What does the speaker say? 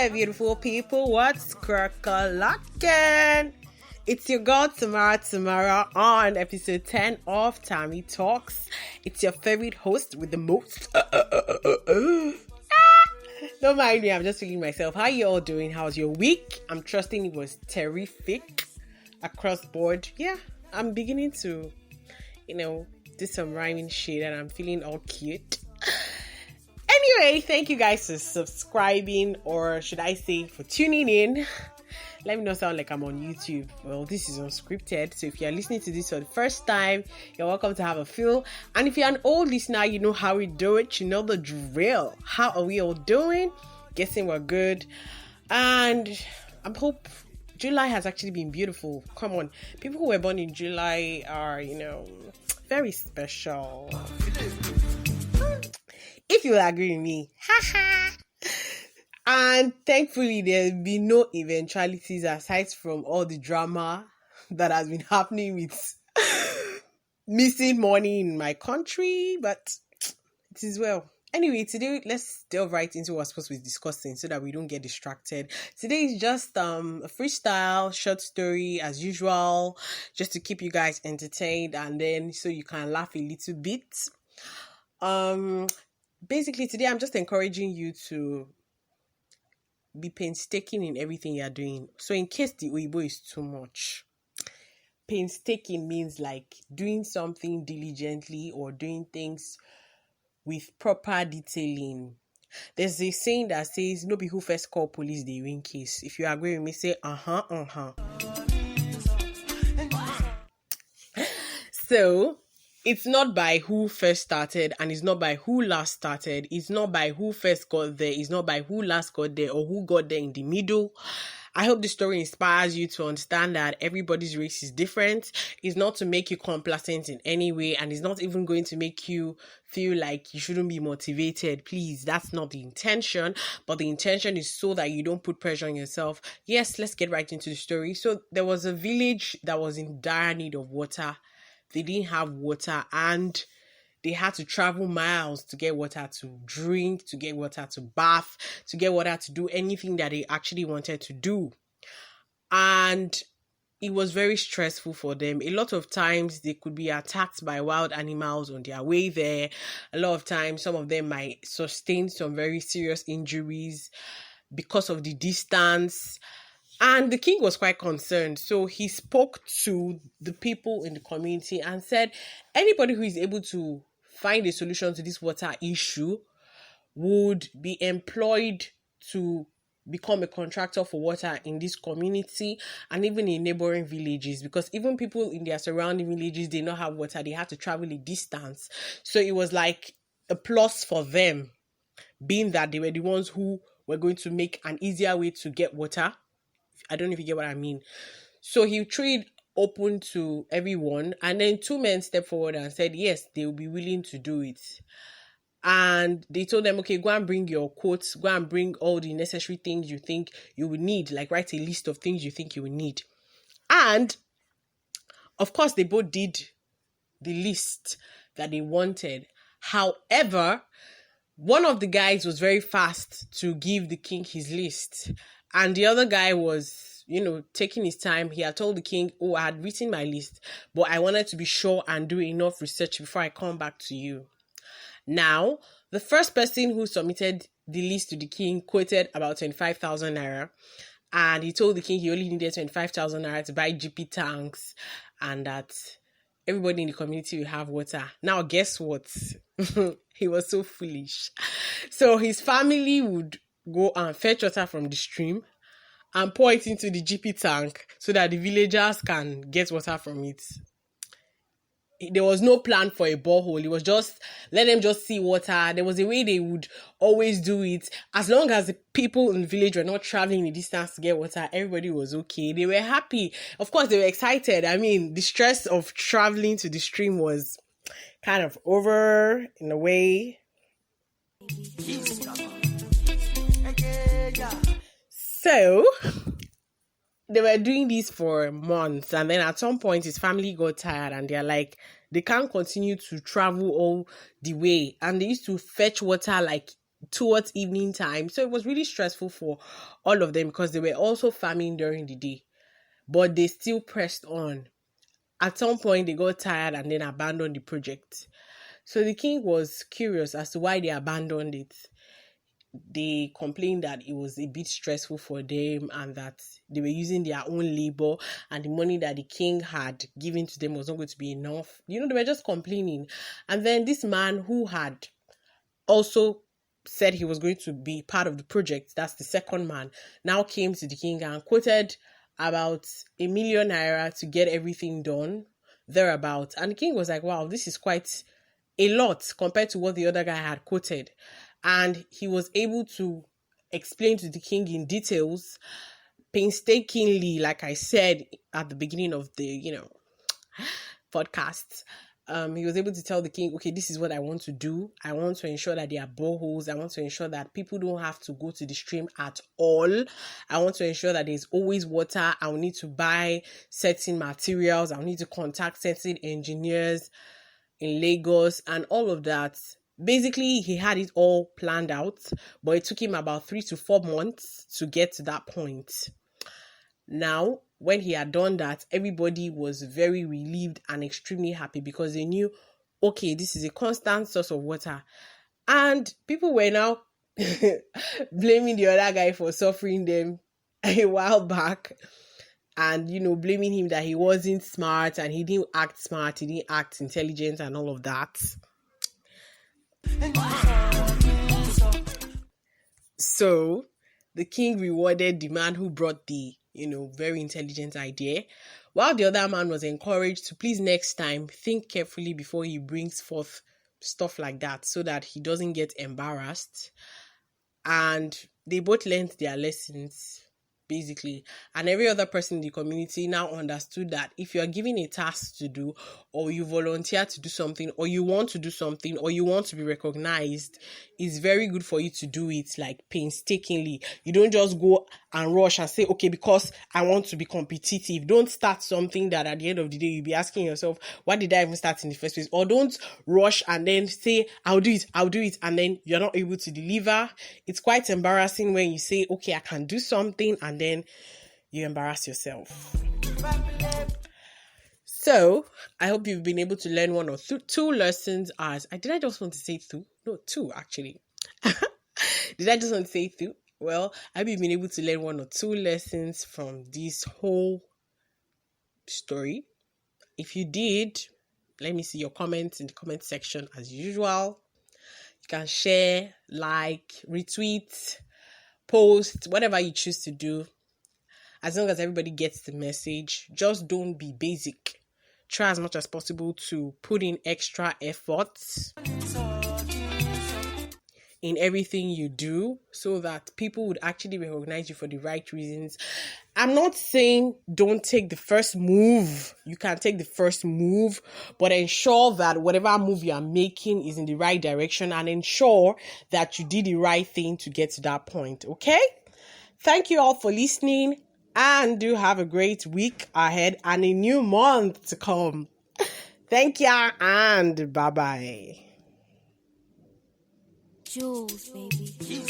there, beautiful people. What's crack-a-lackin'? It's your girl Tamara on episode 10 of Tammy Talks. It's your favorite host with the most. Don't mind me, I'm just feeling myself. How you all doing? How's your week? I'm trusting it was terrific across board. Yeah, I'm beginning to, do some rhyming shit and I'm feeling all cute. Anyway, thank you guys for subscribing, or should I say for tuning in. Let me not sound like I'm on YouTube. Well, this is unscripted, so if you're listening to this for the first time, you're welcome to have a feel. And if you're an old listener, you know how we do it. You know the drill. How are we all doing? Guessing we're good. And I hope July has actually been beautiful. Come on. People who were born in July are, very special. If you agree with me. And thankfully, there'll be no eventualities aside from all the drama that has been happening with missing money in my country, but it is well. Anyway, today, let's delve right into what we're supposed to be discussing so that we don't get distracted. Today is just a freestyle short story as usual, just to keep you guys entertained and then so you can laugh a little bit. Basically, today I'm just encouraging you to be painstaking in everything you're doing. So in case the Weibo is too much, painstaking means like doing something diligently or doing things with proper detailing. There's a saying that says, no be who first call police, they win case. If you agree with me, say, So, it's not by who first started and it's not by who last started. It's not by who first got there. It's not by who last got there or who got there in the middle. I hope this story inspires you to understand that everybody's race is different. It's not to make you complacent in any way, and it's not even going to make you feel like you shouldn't be motivated. Please, that's not the intention, but the intention is so that you don't put pressure on yourself. Yes, let's get right into the story. So there was a village that was in dire need of water. They didn't have water and they had to travel miles to get water to drink, to get water to bath, to get water to do anything that they actually wanted to do. And it was very stressful for them. A lot of times they could be attacked by wild animals on their way there. A lot of times some of them might sustain some very serious injuries because of the distance. And the king was quite concerned. So he spoke to the people in the community and said, anybody who is able to find a solution to this water issue would be employed to become a contractor for water in this community and even in neighboring villages, because even people in their surrounding villages did not have water. They had to travel a distance. So it was like a plus for them, being that they were the ones who were going to make an easier way to get water. I don't know if you get what I mean. So he treated open to everyone, and then two men stepped forward and said yes, they will be willing to do it. And they told them, okay, go and bring your quotes, go and bring all the necessary things you think you will need, like write a list of things you think you will need. And of course they both did the list that they wanted. However, one of the guys was very fast to give the king his list, and the other guy was, taking his time. He had told the king, I had written my list, but I wanted to be sure and do enough research before I come back to you. Now, the first person who submitted the list to the king quoted about 25,000 naira, and he told the king he only needed 25,000 naira to buy GP tanks and that everybody in the community will have water. Now, guess what? He was so foolish. So his family would go and fetch water from the stream and pour it into the GP tank so that the villagers can get water from it. There was no plan for a borehole. It was just, let them just see water. There was a way they would always do it. As long as the people in the village were not traveling the distance to get water, everybody was okay. They were happy. Of course, they were excited. I mean, the stress of traveling to the stream was kind of over in a way. So they were doing this for months, and then at some point his family got tired and they're like, they can't continue to travel all the way, and they used to fetch water like towards evening time. So it was really stressful for all of them because they were also farming during the day, but they still pressed on. At some point, they got tired and then abandoned the project. So the king was curious as to why they abandoned it. They complained that it was a bit stressful for them and that they were using their own labor and the money that the king had given to them was not going to be enough. They were just complaining. And then this man who had also said he was going to be part of the project, that's the second man, now came to the king and quoted about 1 million naira to get everything done, thereabouts. And the king was like, wow, this is quite a lot compared to what the other guy had quoted. And he was able to explain to the king in details, painstakingly, like I said at the beginning of the, podcast. He was able to tell the king, okay, this is what I want to do. I want to ensure that there are boreholes. I want to ensure that people don't have to go to the stream at all. I want to ensure that there's always water. I will need to buy certain materials. I will need to contact certain engineers in Lagos and all of that. Basically, he had it all planned out, but it took him about 3 to 4 months to get to that point. Now, when he had done that, everybody was very relieved and extremely happy because they knew, okay, this is a constant source of water. And people were now blaming the other guy for suffering them a while back and, blaming him that he wasn't smart and he didn't act smart, he didn't act intelligent and all of that. So the king rewarded the man who brought the very intelligent idea, while the other man was encouraged to please next time think carefully before he brings forth stuff like that so that he doesn't get embarrassed. And they both learned their lessons, basically. And every other person in the community now understood that if you are given a task to do, or you volunteer to do something, or you want to do something, or you want to be recognized, it's very good for you to do it like painstakingly. You don't just go and rush and say, okay, because I want to be competitive. Don't start something that at the end of the day you'll be asking yourself, why did I even start in the first place? Or don't rush and then say, I'll do it, and then you're not able to deliver. It's quite embarrassing when you say, okay, I can do something, and then you embarrass yourself. So I hope you've been able to learn one or two lessons. Did I just want to say two? No, two actually. Did I just want to say two? Well, I hope you've been able to learn 1 or 2 lessons from this whole story. If you did, let me see your comments in the comment section as usual. You can share, like, retweet, post, whatever you choose to do. As long as everybody gets the message, just don't be basic. Try as much as possible to put in extra efforts in everything you do so that people would actually recognize you for the right reasons. I'm not saying don't take the first move. You can take the first move, but ensure that whatever move you are making is in the right direction and ensure that you did the right thing to get to that point, okay? Thank you all for listening and do have a great week ahead and a new month to come. Thank ya and bye-bye. Jules, baby.